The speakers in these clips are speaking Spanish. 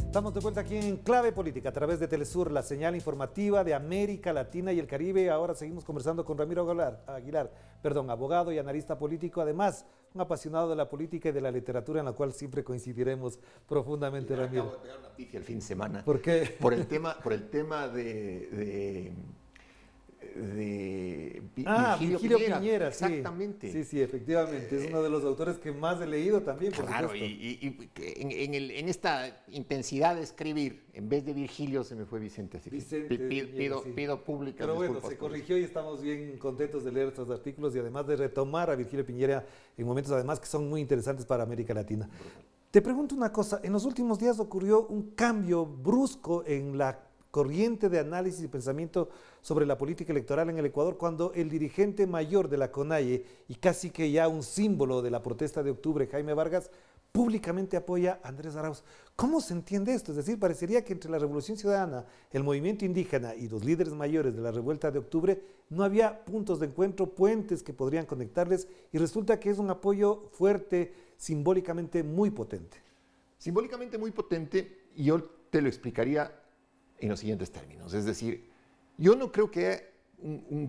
Estamos de vuelta aquí en Clave Política a través de Telesur, la señal informativa de América Latina y el Caribe. Ahora seguimos conversando con Ramiro Aguilar, abogado y analista político, además un apasionado de la política y de la literatura, en la cual siempre coincidiremos profundamente, Ramiro. Acabo de pegar una pifia el fin de semana. ¿Por qué? Por el tema de Virgilio Piñera, exactamente. Sí, efectivamente. Es uno de los autores que más he leído también, por Claro, supuesto. y en esta intensidad de escribir, en vez de Virgilio se me fue Vicente. Así que pido públicas Pero bueno, disculpas se corrigió y estamos bien contentos de leer estos artículos y además de retomar a Virgilio Piñera en momentos además que son muy interesantes para América Latina. Te pregunto una cosa, en los últimos días ocurrió un cambio brusco en la corriente de análisis y pensamiento sobre la política electoral en el Ecuador, cuando el dirigente mayor de la CONAIE y casi que ya un símbolo de la protesta de octubre, Jaime Vargas, públicamente apoya a Andrés Arauz. ¿Cómo se entiende esto? Es decir, parecería que entre la Revolución Ciudadana, el movimiento indígena y los líderes mayores de la revuelta de octubre no había puntos de encuentro, puentes que podrían conectarles, y resulta que es un apoyo fuerte, simbólicamente muy potente. Simbólicamente muy potente, y yo te lo explicaría en los siguientes términos. Es decir, yo no creo que haya un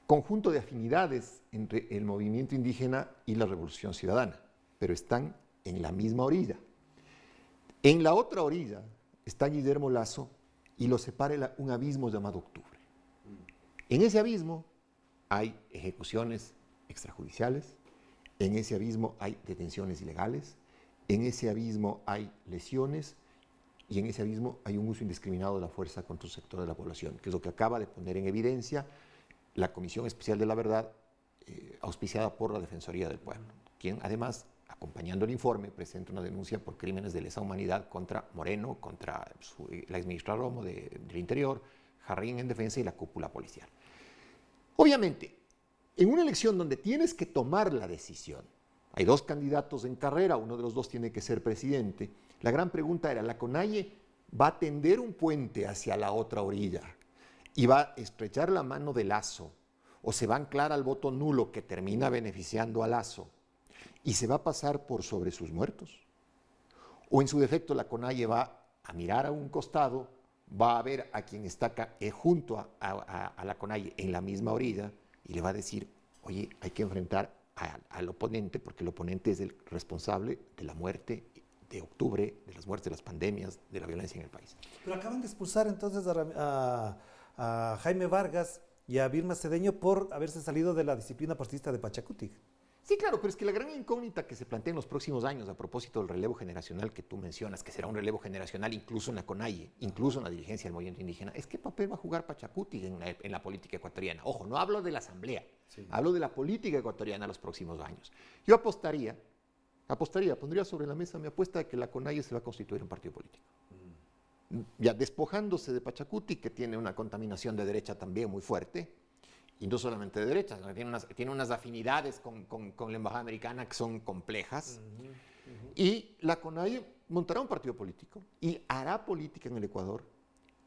conjunto de afinidades entre el movimiento indígena y la Revolución Ciudadana, pero están en la misma orilla. En la otra orilla está Guillermo Lasso y lo separa un abismo llamado Octubre. En ese abismo hay ejecuciones extrajudiciales, en ese abismo hay detenciones ilegales, en ese abismo hay lesiones, y en ese abismo hay un uso indiscriminado de la fuerza contra un sector de la población, que es lo que acaba de poner en evidencia la Comisión Especial de la Verdad, auspiciada por la Defensoría del Pueblo, quien además, acompañando el informe, presenta una denuncia por crímenes de lesa humanidad contra Moreno, contra la exministra Romo del Interior, Jarrín en defensa y la cúpula policial. Obviamente, en una elección donde tienes que tomar la decisión, hay dos candidatos en carrera, uno de los dos tiene que ser presidente. La gran pregunta era, ¿la CONAIE va a tender un puente hacia la otra orilla y va a estrechar la mano de Lasso, o se va a anclar al voto nulo que termina beneficiando a Lasso y se va a pasar por sobre sus muertos? ¿O en su defecto la CONAIE va a mirar a un costado, va a ver a quien está junto a la CONAIE en la misma orilla y le va a decir, oye, hay que enfrentar al oponente, porque el oponente es el responsable de la muerte de octubre, de las muertes, de las pandemias, de la violencia en el país? Pero acaban de expulsar entonces a Jaime Vargas y a Vilma Cedeño por haberse salido de la disciplina partidista de Pachacutic. Sí, claro, pero es que la gran incógnita que se plantea en los próximos años a propósito del relevo generacional que tú mencionas, que será un relevo generacional incluso en la CONAIE, incluso en la dirigencia del movimiento indígena, es qué papel va a jugar Pachacutic en la política ecuatoriana. Ojo, no hablo de la asamblea, sí, hablo de la política ecuatoriana en los próximos años. Yo apostaría, pondría sobre la mesa mi apuesta de que la CONAIE se va a constituir un partido político. Ya despojándose de Pachacutic, que tiene una contaminación de derecha también muy fuerte, y no solamente de derecha, sino que tiene unas afinidades con la embajada americana que son complejas. Y la CONAIE montará un partido político y hará política en el Ecuador.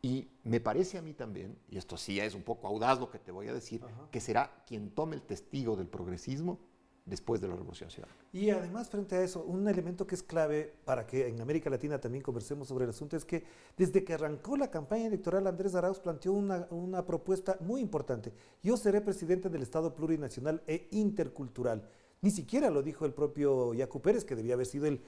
Y me parece a mí también, y esto sí es un poco audaz lo que te voy a decir, que será quien tome el testigo del progresismo después de la Revolución Ciudadana. Y además, frente a eso, un elemento que es clave para que en América Latina también conversemos sobre el asunto es que desde que arrancó la campaña electoral, Andrés Arauz planteó una propuesta muy importante. Yo seré presidente del Estado plurinacional e intercultural. Ni siquiera lo dijo el propio Yacu Pérez, que debía haber sido el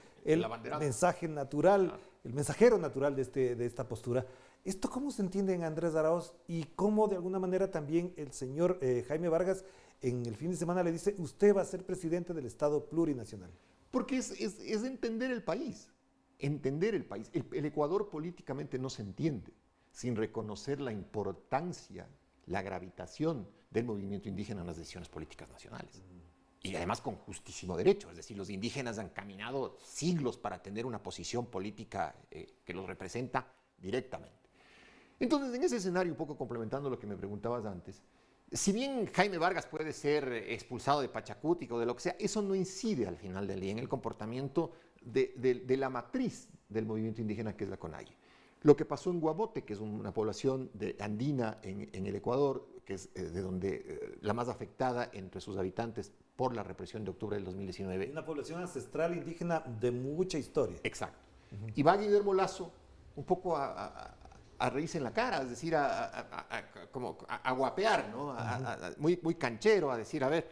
mensaje natural, el mensajero natural de esta postura. ¿Esto cómo se entiende en Andrés Arauz y cómo de alguna manera también el señor Jaime Vargas en el fin de semana le dice, usted va a ser presidente del Estado plurinacional? Porque es entender el país, entender el país. El Ecuador políticamente no se entiende sin reconocer la importancia, la gravitación del movimiento indígena en las decisiones políticas nacionales. Y además con justísimo derecho, es decir, los indígenas han caminado siglos para tener una posición política que los representa directamente. Entonces, en ese escenario, un poco complementando lo que me preguntabas antes, si bien Jaime Vargas puede ser expulsado de Pachacutic o de lo que sea, eso no incide al final del día en el comportamiento de la matriz del movimiento indígena que es la CONAIE. Lo que pasó en Guabote, que es una población andina en el Ecuador, que es de donde la más afectada entre sus habitantes por la represión de octubre del 2019. Una población ancestral indígena de mucha historia. Exacto. Y va Guillermo Lasso un poco a reírse en la cara, es decir, como a guapear, ¿no? Muy, muy canchero, a decir, a ver,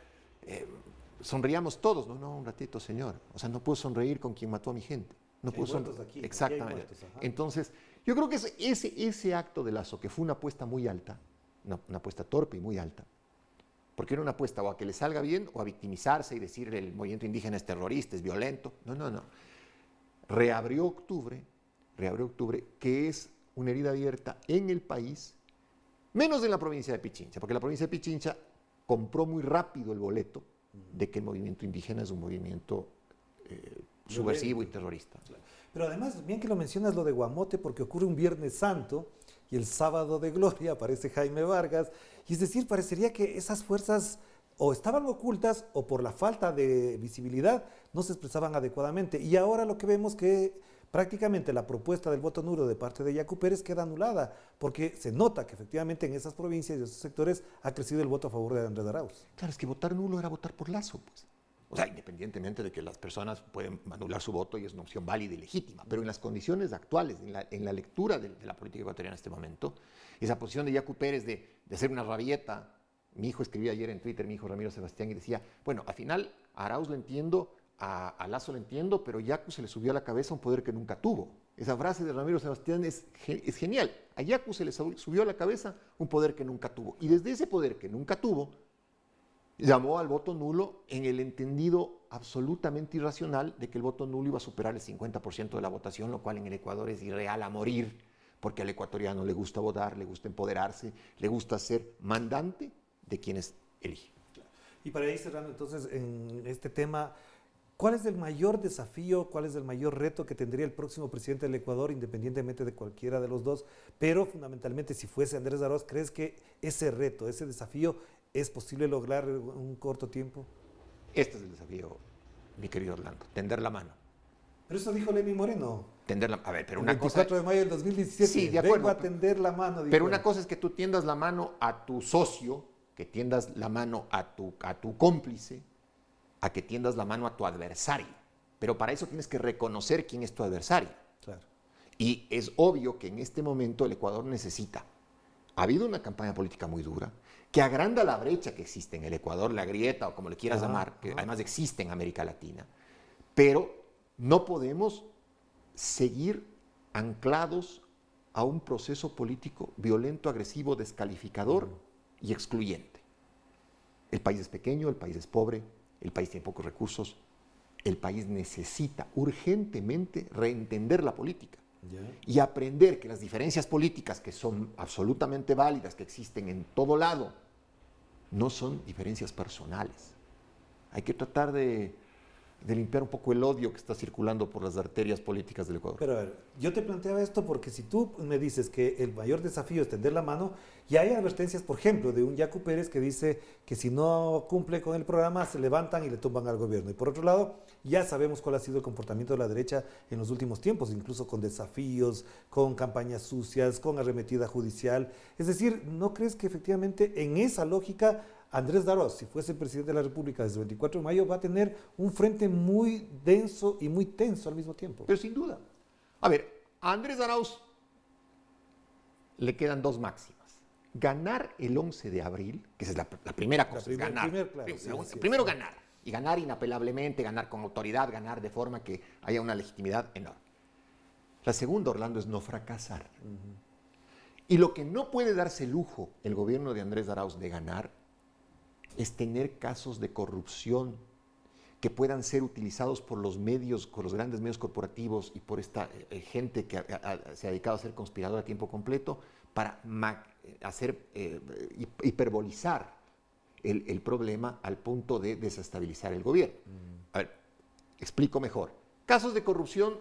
sonreíamos todos. No, un ratito, señor. O sea, no puedo sonreír con quien mató a mi gente. No puedo sonreír. Aquí, exactamente. aquí Entonces, yo creo que ese acto de Lasso, que fue una apuesta muy alta, una apuesta torpe y muy alta, porque era una apuesta o a que le salga bien o a victimizarse y decir el movimiento indígena es terrorista, es violento. No. Reabrió octubre, que es una herida abierta en el país, menos en la provincia de Pichincha, porque la provincia de Pichincha compró muy rápido el boleto de que el movimiento indígena es un movimiento subversivo y terrorista. Pero además, bien que lo mencionas lo de Guamote, porque ocurre un Viernes Santo y el sábado de gloria aparece Jaime Vargas, y es decir, parecería que esas fuerzas o estaban ocultas o por la falta de visibilidad no se expresaban adecuadamente. Y ahora lo que vemos que prácticamente la propuesta del voto nulo de parte de Yacu Pérez queda anulada, porque se nota que efectivamente en esas provincias y esos sectores ha crecido el voto a favor de Andrés Arauz. Claro, es que votar nulo era votar por Lasso, pues. O sea, independientemente de que las personas pueden anular su voto y es una opción válida y legítima, pero en las condiciones actuales, en la lectura de la política ecuatoriana en este momento, esa posición de Yacu Pérez de hacer una rabieta, mi hijo escribía ayer en Twitter, mi hijo Ramiro Sebastián, y decía, bueno, al final a Arauz lo entiendo, a Lasso lo entiendo, pero Yacu se le subió a la cabeza un poder que nunca tuvo. Esa frase de Ramiro Sebastián es genial. A Yacu se le subió a la cabeza un poder que nunca tuvo. Y desde ese poder que nunca tuvo, llamó al voto nulo en el entendido absolutamente irracional de que el voto nulo iba a superar el 50% de la votación, lo cual en el Ecuador es irreal a morir, porque al ecuatoriano le gusta votar, le gusta empoderarse, le gusta ser mandante de quienes elige. Y para ir cerrando entonces en este tema, ¿cuál es el mayor desafío, cuál es el mayor reto que tendría el próximo presidente del Ecuador, independientemente de cualquiera de los dos? Pero fundamentalmente, si fuese Andrés Arauz, ¿crees que ese reto, ese desafío, es posible lograr en un corto tiempo? Este es el desafío, mi querido Orlando, tender la mano. Pero eso dijo Lenín Moreno. A ver, pero El una cosa... 24 de mayo del 2017, sí, de acuerdo, vengo a tender la mano. Dijo. Pero una cosa es que tú tiendas la mano a tu socio, que tiendas la mano a tu cómplice, a que tiendas la mano a tu adversario. Pero para eso tienes que reconocer quién es tu adversario. Claro. Y es obvio que en este momento el Ecuador necesita. Ha habido una campaña política muy dura que agranda la brecha que existe en el Ecuador, la grieta o como le quieras llamar, que además existe en América Latina. Pero no podemos seguir anclados a un proceso político violento, agresivo, descalificador y excluyente. El país es pequeño, el país es pobre, el país tiene pocos recursos, el país necesita urgentemente reentender la política y aprender que las diferencias políticas, que son absolutamente válidas, que existen en todo lado, no son diferencias personales. Hay que tratar de limpiar un poco el odio que está circulando por las arterias políticas del Ecuador. Pero a ver, yo te planteaba esto porque si tú me dices que el mayor desafío es tender la mano, y hay advertencias, por ejemplo, de un Yacu Pérez que dice que si no cumple con el programa se levantan y le tumban al gobierno. Y por otro lado, ya sabemos cuál ha sido el comportamiento de la derecha en los últimos tiempos, incluso con desafíos, con campañas sucias, con arremetida judicial. Es decir, ¿no crees que efectivamente en esa lógica Andrés Arauz, si fuese el presidente de la República desde el 24 de mayo, va a tener un frente muy denso y muy tenso al mismo tiempo? Pero sin duda. A ver, a Andrés Arauz le quedan dos máximas. Ganar el 11 de abril, que esa es la primera cosa, es ganar. Primero ganar, y ganar inapelablemente, ganar con autoridad, ganar de forma que haya una legitimidad enorme. La segunda, Orlando, es no fracasar. Y lo que no puede darse lujo el gobierno de Andrés Arauz de ganar es tener casos de corrupción que puedan ser utilizados por los medios, por los grandes medios corporativos y por esta gente que se ha dedicado a ser conspiradora a tiempo completo para hacer hiperbolizar el problema al punto de desestabilizar el gobierno. A ver, explico mejor. Casos de corrupción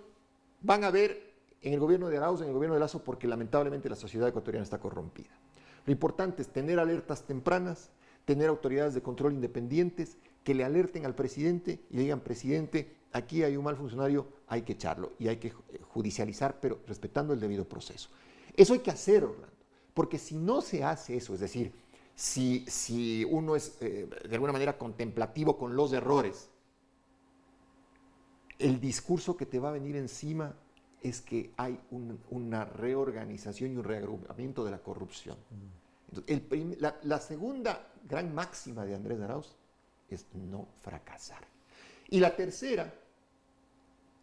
van a haber en el gobierno de Arauz, en el gobierno de Lasso, porque lamentablemente la sociedad ecuatoriana está corrompida. Lo importante es tener alertas tempranas, tener autoridades de control independientes que le alerten al presidente y le digan, presidente, aquí hay un mal funcionario, hay que echarlo y hay que judicializar, pero respetando el debido proceso. Eso hay que hacer, Orlando, porque si no se hace eso, es decir, si uno es de alguna manera contemplativo con los errores, el discurso que te va a venir encima es que hay una reorganización y un reagrupamiento de la corrupción. Entonces, la segunda gran máxima de Andrés Arauz es no fracasar. Y la tercera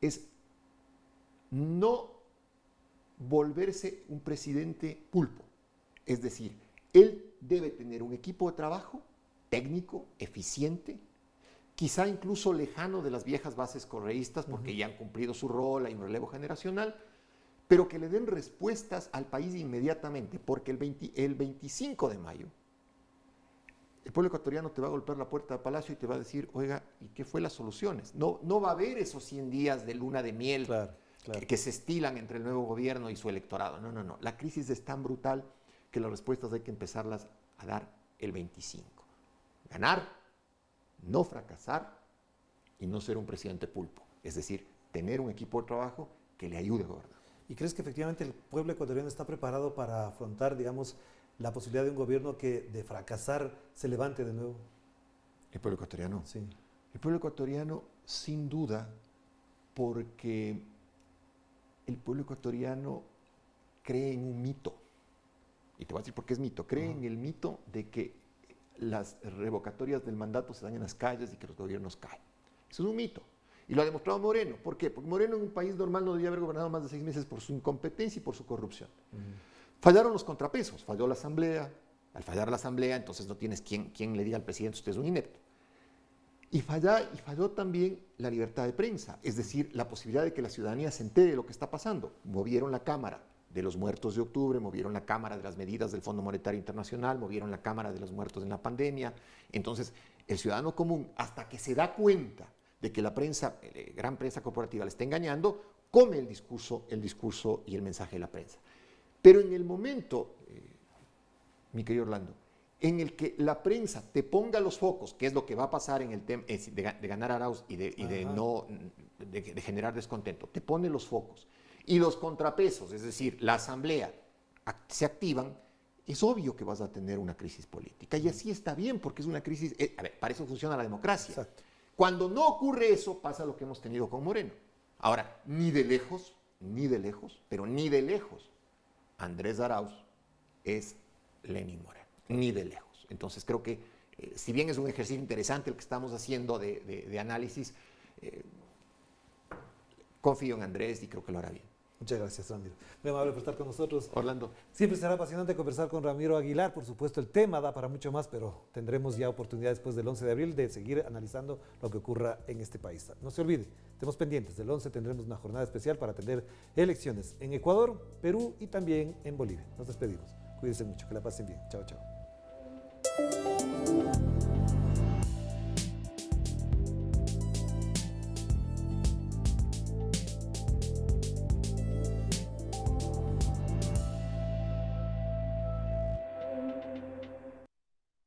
es no volverse un presidente pulpo. Es decir, él debe tener un equipo de trabajo técnico, eficiente, quizá incluso lejano de las viejas bases correístas, porque ya han cumplido su rol, hay un relevo generacional, pero que le den respuestas al país inmediatamente, porque el 25 de mayo el pueblo ecuatoriano te va a golpear la puerta del Palacio y te va a decir, oiga, ¿y qué fue las soluciones? No va a haber esos 100 días de luna de miel que se estilan entre el nuevo gobierno y su electorado. No. La crisis es tan brutal que las respuestas hay que empezarlas a dar el 25. Ganar, no fracasar y no ser un presidente pulpo. Es decir, tener un equipo de trabajo que le ayude a gobernar. ¿Y crees que efectivamente el pueblo ecuatoriano está preparado para afrontar, digamos, la posibilidad de un gobierno que de fracasar se levante de nuevo? El pueblo ecuatoriano. Sí. El pueblo ecuatoriano, sin duda, porque el pueblo ecuatoriano cree en un mito. Y te voy a decir por qué es mito. Cree en el mito de que las revocatorias del mandato se dan en las calles y que los gobiernos caen. Eso es un mito. Y lo ha demostrado Moreno. ¿Por qué? Porque Moreno en un país normal no debía haber gobernado más de 6 meses por su incompetencia y por su corrupción. Fallaron los contrapesos, falló la asamblea. Al fallar la asamblea, entonces no tienes quien le diga al presidente, usted es un inepto. Y falló también la libertad de prensa, es decir, la posibilidad de que la ciudadanía se entere de lo que está pasando. Movieron la Cámara de los muertos de octubre, movieron la Cámara de las medidas del Fondo Monetario Internacional, movieron la Cámara de los muertos en la pandemia. Entonces, el ciudadano común, hasta que se da cuenta de que la prensa, gran prensa corporativa, le está engañando, come el discurso y el mensaje de la prensa. Pero en el momento, mi querido Orlando, en el que la prensa te ponga los focos, que es lo que va a pasar en el tema de ganar Arauz y de generar descontento, te pone los focos y los contrapesos, es decir, la asamblea, se activan, es obvio que vas a tener una crisis política. Y así está bien, porque es una crisis, para eso funciona la democracia. Exacto. Cuando no ocurre eso, pasa lo que hemos tenido con Moreno. Ahora, ni de lejos, pero ni de lejos, Andrés Arauz es Lenín Moreno, ni de lejos. Entonces creo que, si bien es un ejercicio interesante el que estamos haciendo de análisis, confío en Andrés y creo que lo hará bien. Muchas gracias, Ramiro. Muy amable por estar con nosotros. Orlando. Siempre será apasionante conversar con Ramiro Aguilar. Por supuesto, el tema da para mucho más, pero tendremos ya oportunidad después del 11 de abril de seguir analizando lo que ocurra en este país. No se olvide, estemos pendientes. Del 11 tendremos una jornada especial para atender elecciones en Ecuador, Perú y también en Bolivia. Nos despedimos. Cuídense mucho, que la pasen bien. Chao, chao.